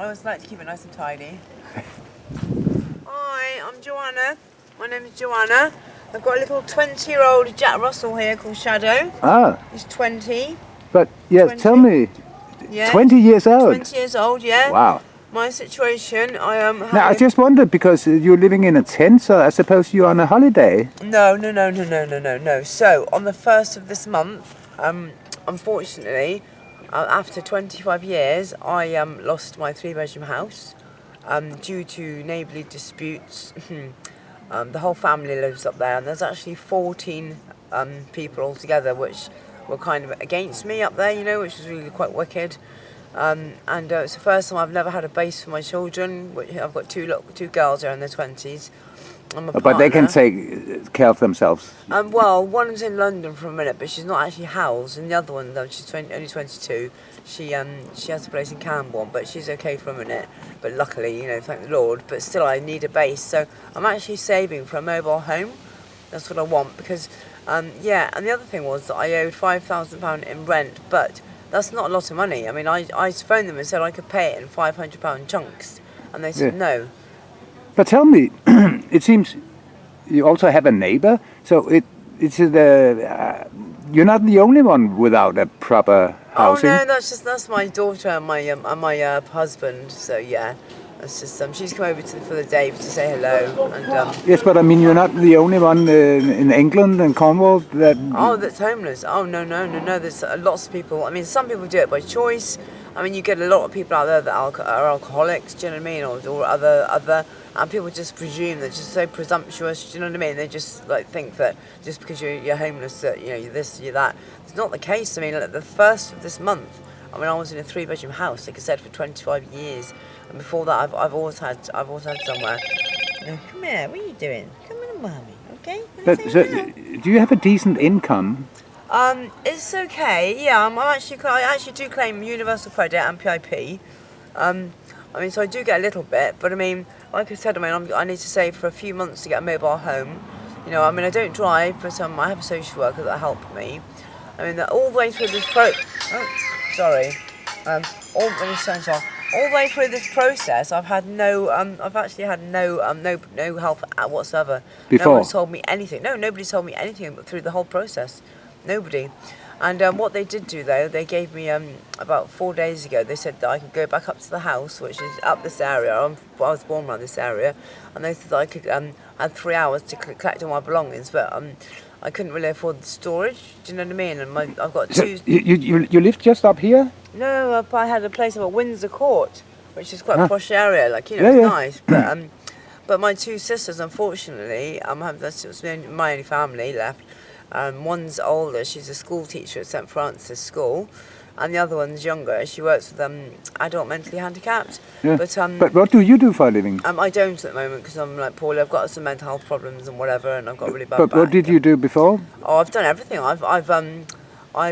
I always like to keep it nice and tidy. Hi, I'm Joanna. My name is Joanna. I've got a little 20-year-old Jack Russell here called Shadow. Ah. He's 20. But yes, 20. tell me, Yeah. 20 years old? 20 years old, yeah. Wow. My situation, Now, I just wondered, because you're living in a tent, so I suppose you're on a holiday. No. So, on the 1st of this month, unfortunately, after 25 years, I lost my 3-bedroom house due to neighbourly disputes. The whole family lives up there, and there's actually 14 people altogether which were kind of against me up there, you know, which was really quite wicked. And it's the first time I've never had a base for my children. I've got two girls who are in their 20s. But they can take care of themselves. Well, one's in London for a minute, but she's not actually housed, and the other one, though, she's only 22. She has a place in Cornwall, but she's okay for a minute. But luckily, you know, thank the Lord. But still, I need a base, so I'm actually saving for a mobile home. That's what I want, because yeah. And the other thing was that I owed £5,000 in rent, but that's not a lot of money. I mean, I phoned them and said I could pay it in £500 chunks, and they said no. But tell me, it seems you also have a neighbor, so you're not the only one without a proper housing. Oh no, that's my daughter and my husband. So yeah, that's just she's come over for the day to say hello. And yes, but I mean, you're not the only one in England and Cornwall that. Oh, that's homeless. Oh no. There's lots of people. I mean, some people do it by choice. I mean, you get a lot of people out there that are alcoholics. Do you know what I mean? Or other. And people just presume, they're just so presumptuous, do you know what I mean? They just like think that just because you're homeless, that, you know, you're this, you're that. It's not the case. I mean, like, the first of this month, I mean, I was in a 3-bedroom house, like I said, for 25 years. And before that, I've always had somewhere. Come here, what are you doing? Come in, mommy, okay? But so, do you have a decent income? It's okay. Yeah, I actually do claim universal credit and PIP. I mean, so I do get a little bit, but I mean, like I said, I need to save for a few months to get a mobile home. You know, I mean, I don't drive, but I have a social worker that helped me. I mean, all the way through this all the way through this process, I've actually had no help whatsoever. Before? No one's told me anything. No, nobody's told me anything through the whole process. Nobody. And what they did do, though, they gave me, about 4 days ago, they said that I could go back up to the house, which is up this area. I was born around this area. And they said that I could had 3 hours to collect all my belongings, but I couldn't really afford the storage. Do you know what I mean? And I've got two... You live just up here? No, I had a place up at Windsor Court, which is quite a posh area. Like, you know, it's nice. But my two sisters, unfortunately, that's my only family left. One's older, she's a school teacher at St Francis School, and the other one's younger. She works with adult mentally handicapped. Yeah. But what do you do for a living? I don't at the moment because I'm like poorly. I've got some mental health problems and whatever, and I've got really bad back. But what did you do before? Oh, I've done everything. I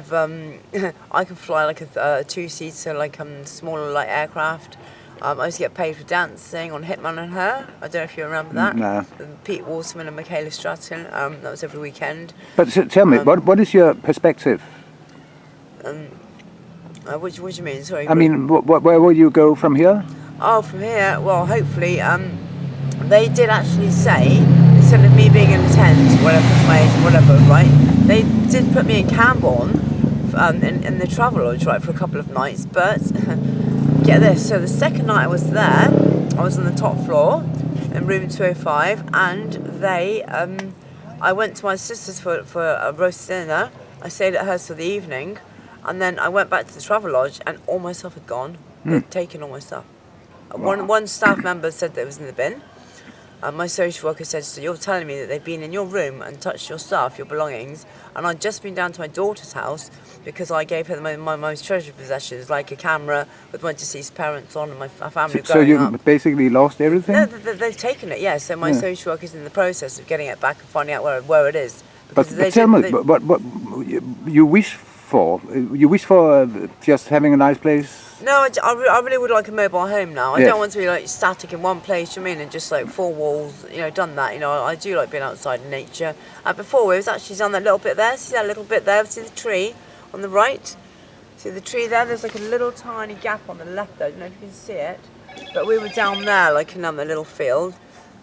can fly like a 2-seater, like smaller light aircraft. I used to get paid for dancing on Hitman and Her. I don't know if you remember that. No. With Pete Waterman and Michaela Stratton. That was every weekend. But tell me, what is your perspective? What do you mean? Sorry. I mean, where will you go from here? Oh, from here, well, hopefully, they did actually say, instead of me being in the tent, whatever, right, they did put me in Camborne, in the Travelodge, right, for a couple of nights, but... Get this, so the second night I was there, I was on the top floor in room 205, and I went to my sister's for a roast dinner. I stayed at hers for the evening, and then I went back to the Travelodge, and all my stuff had gone. They'd taken all my stuff. Wow. One staff member said that it was in the bin. My social worker said, so you're telling me that they've been in your room and touched your stuff, your belongings, and I'd just been down to my daughter's house because I gave her my most treasured possessions, like a camera with my deceased parents on and my family So you basically lost everything? No, they've taken it, yeah. So my social worker's in the process of getting it back and finding out where it is. But tell me, what you wish for? You wish for just having a nice place? No, I really would like a mobile home now. I don't want to be like static in one place, you know what I mean, and just like 4 walls, you know, done that. You know, I do like being outside in nature. Before, it was actually done that little bit there. See that little bit there? See the tree on the right? See the tree there? There's like a little tiny gap on the left there. I don't know if you can see it. But we were down there, like in a little field.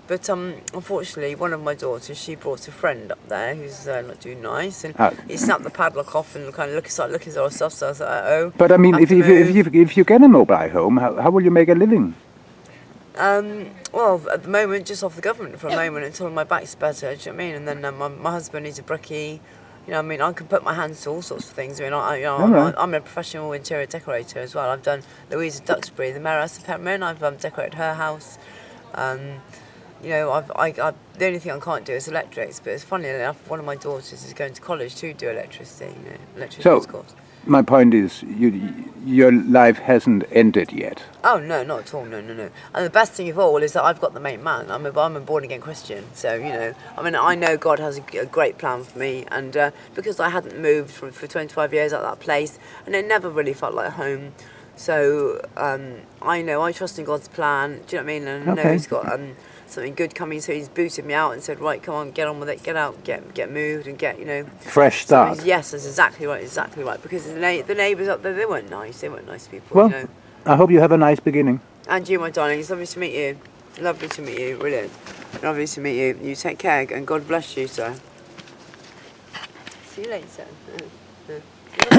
But unfortunately, one of my daughters, she brought a friend up there who's not too nice, and he snapped the padlock off and kind of started looking at our stuff. So I was like, oh. But I mean, have if to you, move. if you get a mobile home, how will you make a living? Well, at the moment, just off the government for a moment until my back's better. Do you know what I mean? And then my husband needs a brickie. You know, I mean, I can put my hands to all sorts of things. I mean, I'm a professional interior decorator as well. I've done Louisa Duxbury, the Mayoress of Pembrokeshire. I've decorated her house. You know, the only thing I can't do is electrics. But it's funny enough, one of my daughters is going to college to do electricity. You know, electrician's course. My point is, your life hasn't ended yet. Oh no, not at all. No. And the best thing of all is that I've got the main man. I'm a born again Christian, so you know. I mean, I know God has a great plan for me, and because I hadn't moved for 25 years out of that place, and it never really felt like home. So I know I trust in God's plan. Do you know what I mean? And I know He's got something good coming. So He's booted me out and said, right, come on, get on with it, get out, get moved, and get, you know, fresh start. Yes, that's exactly right. Because the neighbours up there, they weren't nice. They weren't nice people. Well, you know. I hope you have a nice beginning. And you, my darling, it's lovely to meet you. Lovely to meet you, really. Lovely to meet you. You take care, and God bless you, sir. See you later.